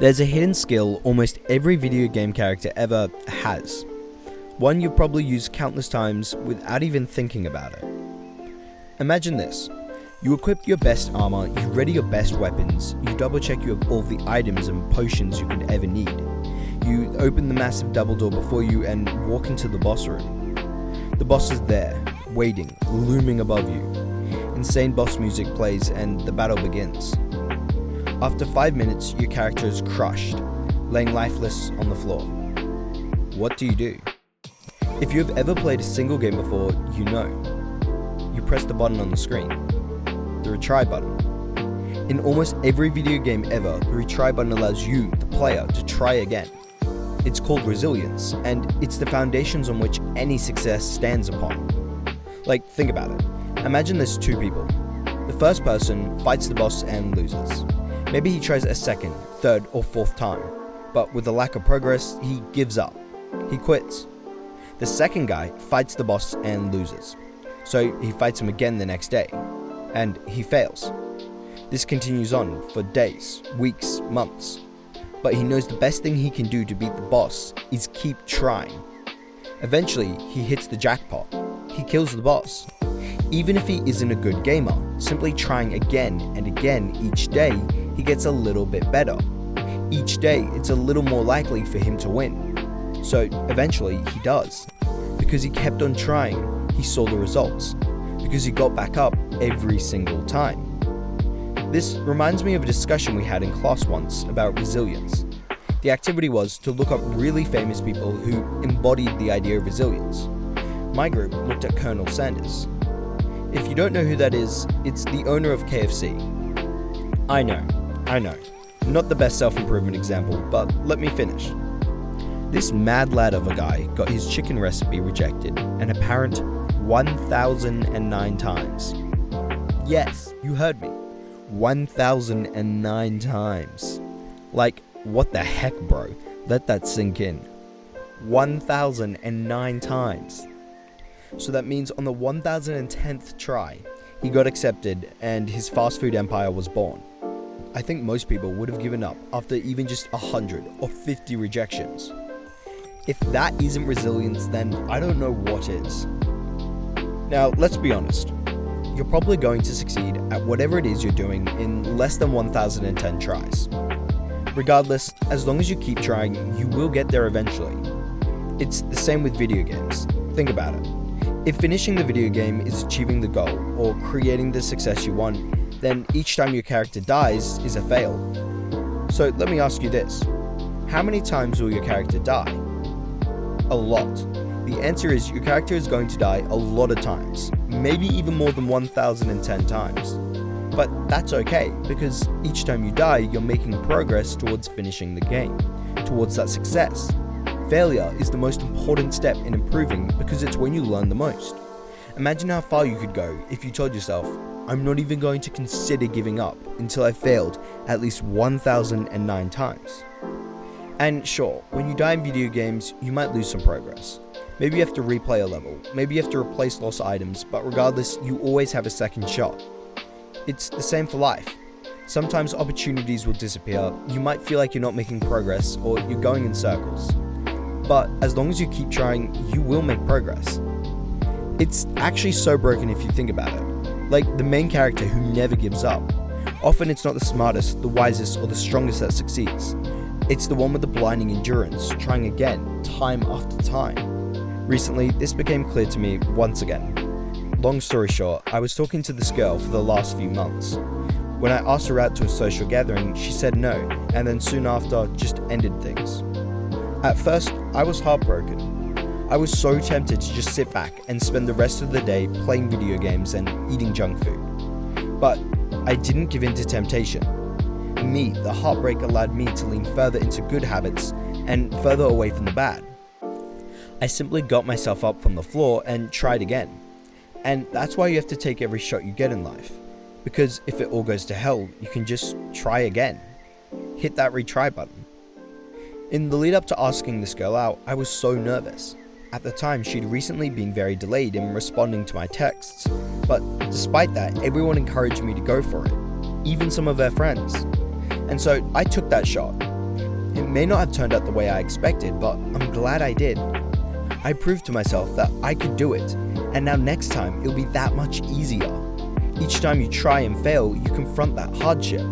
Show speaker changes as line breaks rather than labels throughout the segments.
There's a hidden skill almost every video game character ever has. One you've probably used countless times without even thinking about it. Imagine this. You equip your best armor, you ready your best weapons, you double check you have all the items and potions you could ever need. You open the massive double door before you and walk into the boss room. The boss is there, waiting, looming above you. Insane boss music plays and the battle begins. After 5 minutes, your character is crushed, laying lifeless on the floor. What do you do? If you have ever played a single game before, you know. You press the button on the screen, the retry button. In almost every video game ever, the retry button allows you, the player, to try again. It's called resilience, and it's the foundations on which any success stands upon. Like, think about it. Imagine there's two people. The first person fights the boss and loses. Maybe he tries a second, third, or fourth time, but with a lack of progress, he gives up. He quits. The second guy fights the boss and loses. So he fights him again the next day, and he fails. This continues on for days, weeks, months. But he knows the best thing he can do to beat the boss is keep trying. Eventually, he hits the jackpot. He kills the boss. Even if he isn't a good gamer, simply trying again and again each day, he gets a little bit better. Each day, it's a little more likely for him to win. So eventually, he does. Because he kept on trying, he saw the results. Because he got back up every single time. This reminds me of a discussion we had in class once about resilience. The activity was to look up really famous people who embodied the idea of resilience. My group looked at Colonel Sanders. If you don't know who that is, it's the owner of KFC. I know. Not the best self-improvement example, but let me finish. This mad lad of a guy got his chicken recipe rejected an apparent 1,009 times. Yes, you heard me. 1,009 times. Like, what the heck, bro? Let that sink in. 1,009 times. So that means on the 1010th try, he got accepted and his fast food empire was born. I think most people would have given up after even just 100 or 50 rejections. If that isn't resilience, then I don't know what is. Now, let's be honest. You're probably going to succeed at whatever it is you're doing in less than 1010 tries. Regardless, as long as you keep trying, you will get there eventually. It's the same with video games. Think about it. If finishing the video game is achieving the goal or creating the success you want, then each time your character dies is a fail. So let me ask you this. How many times will your character die? A lot. The answer is your character is going to die a lot of times, maybe even more than 1010 times. But that's okay, because each time you die, you're making progress towards finishing the game, towards that success. Failure is the most important step in improving because it's when you learn the most. Imagine how far you could go if you told yourself, I'm not even going to consider giving up until I failed at least 1009 times. And sure, when you die in video games, you might lose some progress. Maybe you have to replay a level, maybe you have to replace lost items, but regardless, you always have a second shot. It's the same for life. Sometimes opportunities will disappear, you might feel like you're not making progress or you're going in circles. But as long as you keep trying, you will make progress. It's actually so broken if you think about it. Like the main character who never gives up. Often it's not the smartest, the wisest, or the strongest that succeeds. It's the one with the blinding endurance, trying again, time after time. Recently, this became clear to me once again. Long story short, I was talking to this girl for the last few months. When I asked her out to a social gathering, she said no, and then soon after, just ended things. At first, I was heartbroken. I was so tempted to just sit back and spend the rest of the day playing video games and eating junk food. But I didn't give in to temptation. For me, the heartbreak allowed me to lean further into good habits and further away from the bad. I simply got myself up from the floor and tried again. And that's why you have to take every shot you get in life. Because if it all goes to hell, you can just try again. Hit that retry button. In the lead up to asking this girl out, I was so nervous. At the time, she'd recently been very delayed in responding to my texts. But despite that, everyone encouraged me to go for it. Even some of her friends. And so I took that shot. It may not have turned out the way I expected, but I'm glad I did. I proved to myself that I could do it, and now next time it'll be that much easier. Each time you try and fail, you confront that hardship.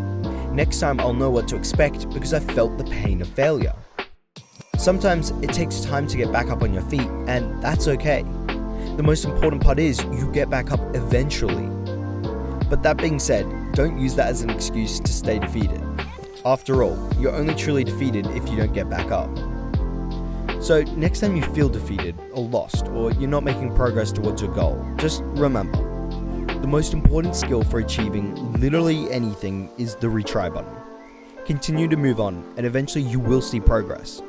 Next time I'll know what to expect because I felt the pain of failure. Sometimes it takes time to get back up on your feet, and that's okay. The most important part is you get back up eventually. But that being said, don't use that as an excuse to stay defeated. After all, you're only truly defeated if you don't get back up. So next time you feel defeated or lost, or you're not making progress towards your goal, just remember, the most important skill for achieving literally anything is the retry button. Continue to move on, and eventually you will see progress.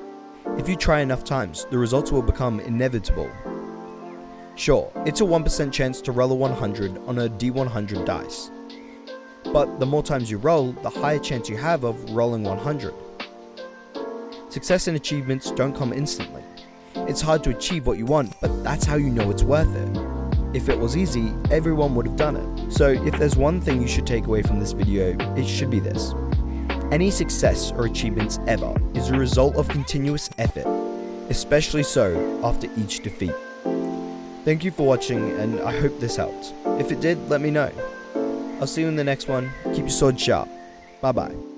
If you try enough times, the results will become inevitable. Sure, it's a 1% chance to roll a 100 on a D100 dice. But the more times you roll, the higher chance you have of rolling 100. Success and achievements don't come instantly. It's hard to achieve what you want, but that's how you know it's worth it. If it was easy, everyone would have done it. So if there's one thing you should take away from this video, it should be this. Any success or achievements ever is a result of continuous effort, especially so after each defeat. Thank you for watching, and I hope this helped. If it did, let me know. I'll see you in the next one. Keep your sword sharp. Bye bye.